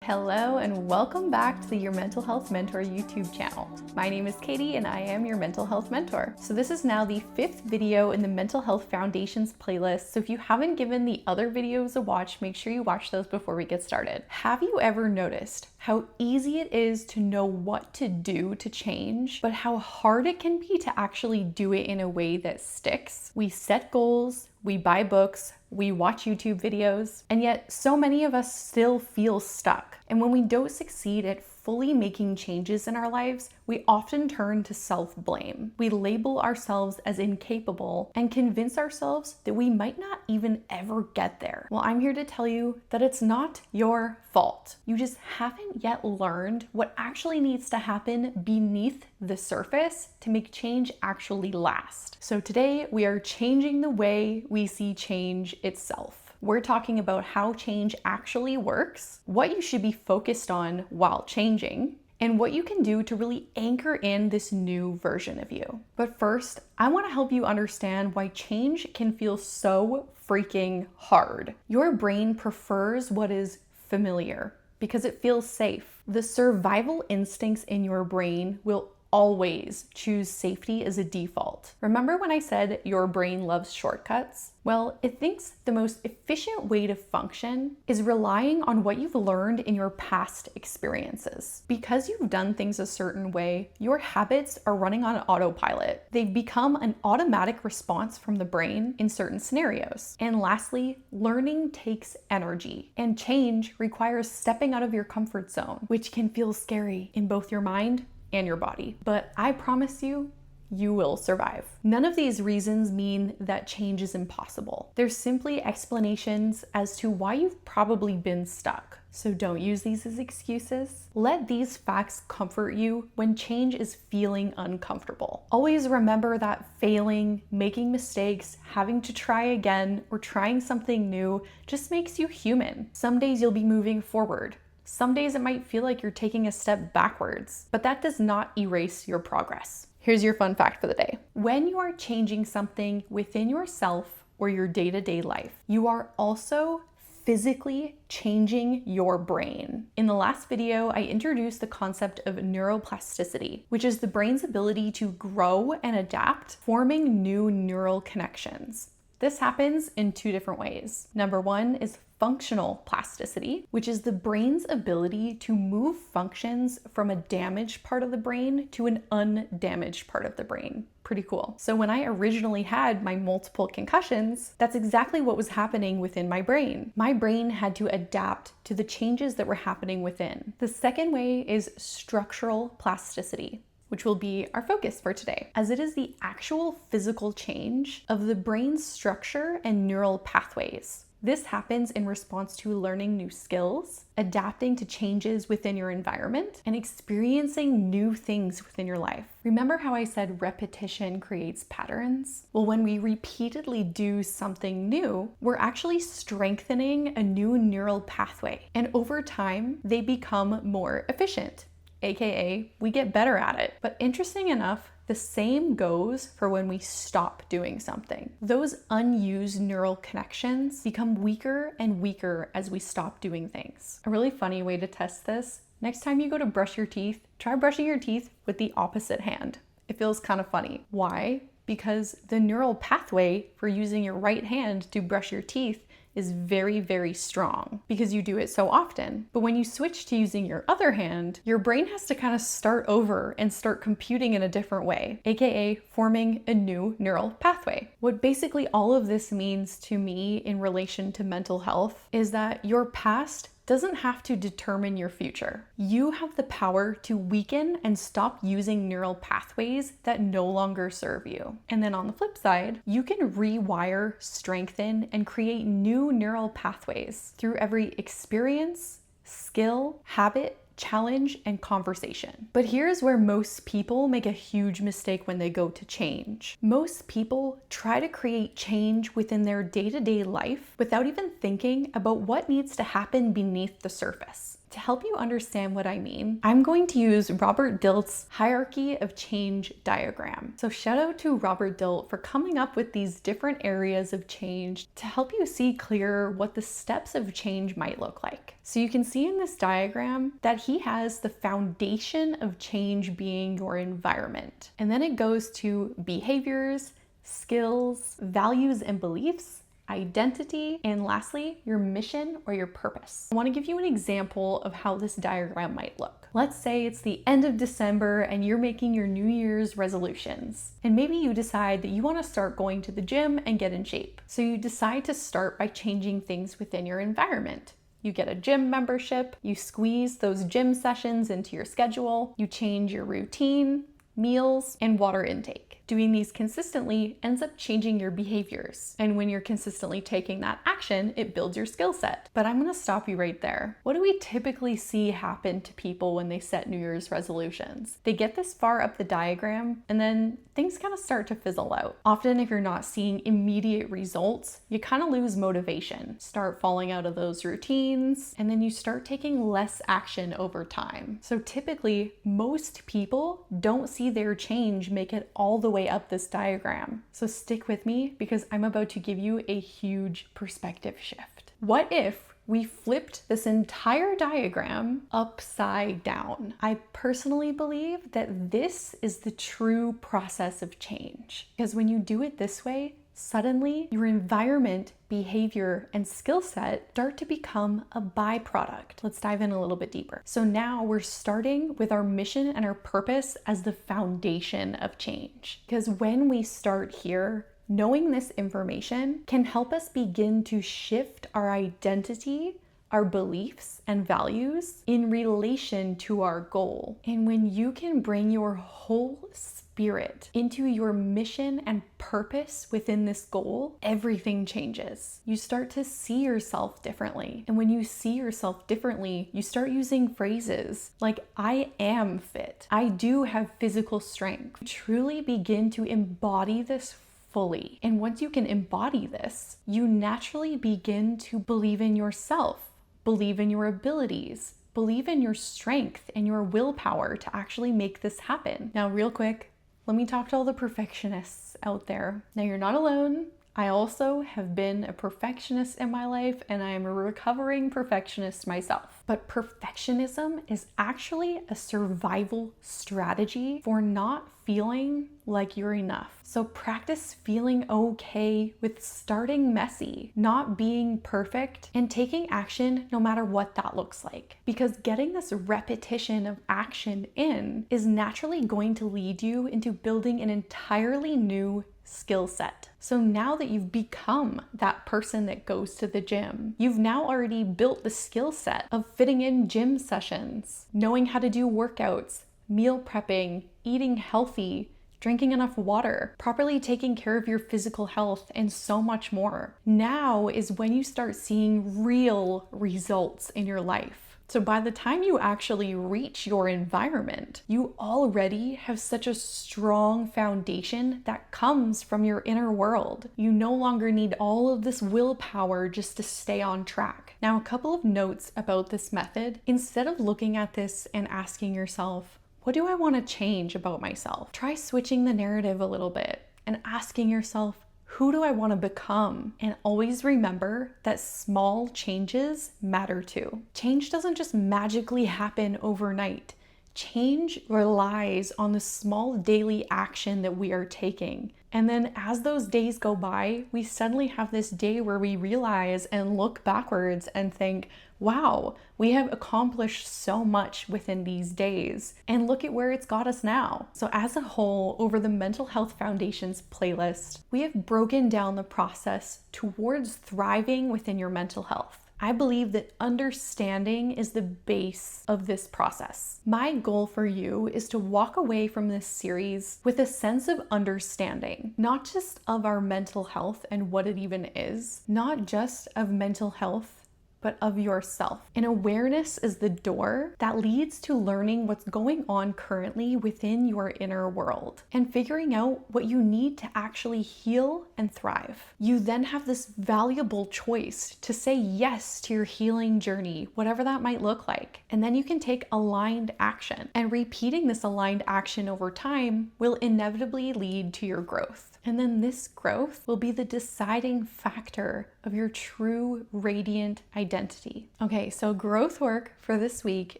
Hello and welcome back to the Your Mental Health Mentor YouTube channel. My name is Katie and I am your mental health mentor. So this is now the 5th video in the Mental Health Foundations playlist. So if you haven't given the other videos a watch, make sure you watch those before we get started. Have you ever noticed how easy it is to know what to do to change, but how hard it can be to actually do it in a way that sticks? We set goals, we buy books, we watch YouTube videos, and yet so many of us still feel stuck. And when we don't succeed at fully making changes in our lives, we often turn to self-blame. We label ourselves as incapable and convince ourselves that we might not even ever get there. Well, I'm here to tell you that it's not your fault. You just haven't yet learned what actually needs to happen beneath the surface to make change actually last. So today we are changing the way we see change itself. We're talking about how change actually works, what you should be focused on while changing, and what you can do to really anchor in this new version of you. But first, I want to help you understand why change can feel so freaking hard. Your brain prefers what is familiar because it feels safe. The survival instincts in your brain will always choose safety as a default. Remember when I said your brain loves shortcuts? Well, it thinks the most efficient way to function is relying on what you've learned in your past experiences. Because you've done things a certain way, your habits are running on autopilot. They've become an automatic response from the brain in certain scenarios. And lastly, learning takes energy, and change requires stepping out of your comfort zone, which can feel scary in both your mind and your body. But I promise you, you will survive. None of these reasons mean that change is impossible. They're simply explanations as to why you've probably been stuck. So don't use these as excuses. Let these facts comfort you when change is feeling uncomfortable. Always remember that failing, making mistakes, having to try again, or trying something new just makes you human. Some days you'll be moving forward. Some days it might feel like you're taking a step backwards, but that does not erase your progress. Here's your fun fact for the day. When you are changing something within yourself or your day-to-day life, you are also physically changing your brain. In the last video, I introduced the concept of neuroplasticity, which is the brain's ability to grow and adapt, forming new neural connections. This happens in 2 different ways. Number 1 is functional plasticity, which is the brain's ability to move functions from a damaged part of the brain to an undamaged part of the brain. Pretty cool. So when I originally had my multiple concussions, that's exactly what was happening within my brain. My brain had to adapt to the changes that were happening within. The second way is structural plasticity, which will be our focus for today, as it is the actual physical change of the brain's structure and neural pathways. This happens in response to learning new skills, adapting to changes within your environment, and experiencing new things within your life. Remember how I said repetition creates patterns? Well, when we repeatedly do something new, we're actually strengthening a new neural pathway, and over time, they become more efficient. AKA, we get better at it. But interesting enough, the same goes for when we stop doing something. Those unused neural connections become weaker and weaker as we stop doing things. A really funny way to test this, next time you go to brush your teeth, try brushing your teeth with the opposite hand. It feels kind of funny. Why? Because the neural pathway for using your right hand to brush your teeth is very, very strong because you do it so often. But when you switch to using your other hand, your brain has to kind of start over and start computing in a different way, aka forming a new neural pathway. What basically all of this means to me in relation to mental health is that your past doesn't have to determine your future. You have the power to weaken and stop using neural pathways that no longer serve you. And then on the flip side, you can rewire, strengthen, and create new neural pathways through every experience, skill, habit, challenge, and conversation. But here's where most people make a huge mistake when they go to change. Most people try to create change within their day-to-day life without even thinking about what needs to happen beneath the surface. To help you understand what I mean, I'm going to use Robert Dilts' hierarchy of change diagram. So shout out to Robert Dilt for coming up with these different areas of change to help you see clearer what the steps of change might look like. So you can see in this diagram that he has the foundation of change being your environment. And then it goes to behaviors, skills, values and beliefs, identity, and lastly, your mission or your purpose. I want to give you an example of how this diagram might look. Let's say it's the end of December and you're making your New Year's resolutions. And maybe you decide that you want to start going to the gym and get in shape. So you decide to start by changing things within your environment. You get a gym membership, you squeeze those gym sessions into your schedule, you change your routine, meals, and water intake. Doing these consistently ends up changing your behaviors. And when you're consistently taking that action, it builds your skill set. But I'm gonna stop you right there. What do we typically see happen to people when they set New Year's resolutions? They get this far up the diagram and then things kind of start to fizzle out. Often if you're not seeing immediate results, you kind of lose motivation, start falling out of those routines, and then you start taking less action over time. So typically, most people don't see their change make it all the way up this diagram. So stick with me because I'm about to give you a huge perspective shift. What if we flipped this entire diagram upside down? I personally believe that this is the true process of change. Because when you do it this way, suddenly your environment, behavior, and skill set start to become a byproduct. Let's dive in a little bit deeper. So now we're starting with our mission and our purpose as the foundation of change. Because when we start here, knowing this information can help us begin to shift our identity, our beliefs and values in relation to our goal. And when you can bring your whole spirit into your mission and purpose within this goal, everything changes. You start to see yourself differently. And when you see yourself differently, you start using phrases like, I am fit. I do have physical strength. You truly begin to embody this fully. And once you can embody this, you naturally begin to believe in yourself, believe in your abilities, believe in your strength and your willpower to actually make this happen. Now, real quick, let me talk to all the perfectionists out there. Now, you're not alone. I also have been a perfectionist in my life and I am a recovering perfectionist myself. But perfectionism is actually a survival strategy for not feeling like you're enough. So practice feeling okay with starting messy, not being perfect, and taking action no matter what that looks like. Because getting this repetition of action in is naturally going to lead you into building an entirely new skill set. So now that you've become that person that goes to the gym, you've now already built the skill set of fitting in gym sessions, knowing how to do workouts, meal prepping, eating healthy, drinking enough water, properly taking care of your physical health, and so much more. Now is when you start seeing real results in your life. So by the time you actually reach your environment, you already have such a strong foundation that comes from your inner world. You no longer need all of this willpower just to stay on track. Now, a couple of notes about this method. Instead of looking at this and asking yourself, what do I want to change about myself? Try switching the narrative a little bit and asking yourself, who do I want to become? And always remember that small changes matter too. Change doesn't just magically happen overnight. Change relies on the small daily action that we are taking. And then as those days go by, we suddenly have this day where we realize and look backwards and think, wow, we have accomplished so much within these days. And look at where it's got us now. So as a whole, over the Mental Health Foundation's playlist, we have broken down the process towards thriving within your mental health. I believe that understanding is the base of this process. My goal for you is to walk away from this series with a sense of understanding, not just of our mental health and what it even is, not just of mental health, but of yourself. And awareness is the door that leads to learning what's going on currently within your inner world and figuring out what you need to actually heal and thrive. You then have this valuable choice to say yes to your healing journey, whatever that might look like. And then you can take aligned action. And repeating this aligned action over time will inevitably lead to your growth. And then this growth will be the deciding factor of your true radiant identity. Okay, so growth work for this week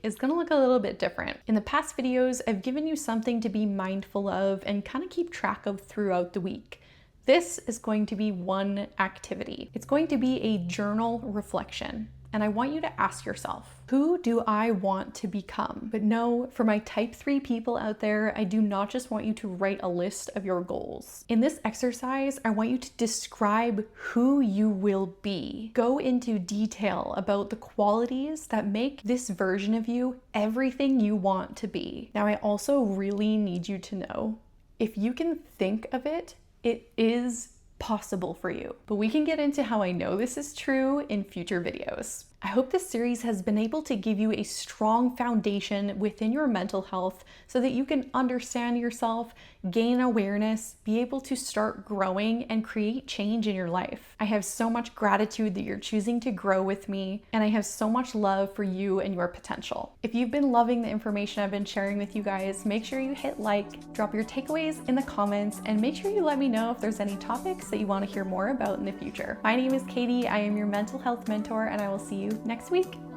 is gonna look a little bit different. In the past videos, I've given you something to be mindful of and kind of keep track of throughout the week. This is going to be one activity. It's going to be a journal reflection. And I want you to ask yourself, who do I want to become? But no, for my type 3 people out there, I do not just want you to write a list of your goals. In this exercise, I want you to describe who you will be. Go into detail about the qualities that make this version of you everything you want to be. Now, I also really need you to know, if you can think of it, it is possible for you. But we can get into how I know this is true in future videos. I hope this series has been able to give you a strong foundation within your mental health so that you can understand yourself, gain awareness, be able to start growing and create change in your life. I have so much gratitude that you're choosing to grow with me, and I have so much love for you and your potential. If you've been loving the information I've been sharing with you guys, make sure you hit like, drop your takeaways in the comments, and make sure you let me know if there's any topics that you want to hear more about in the future. My name is Katie. I am your mental health mentor, and I will see you next week.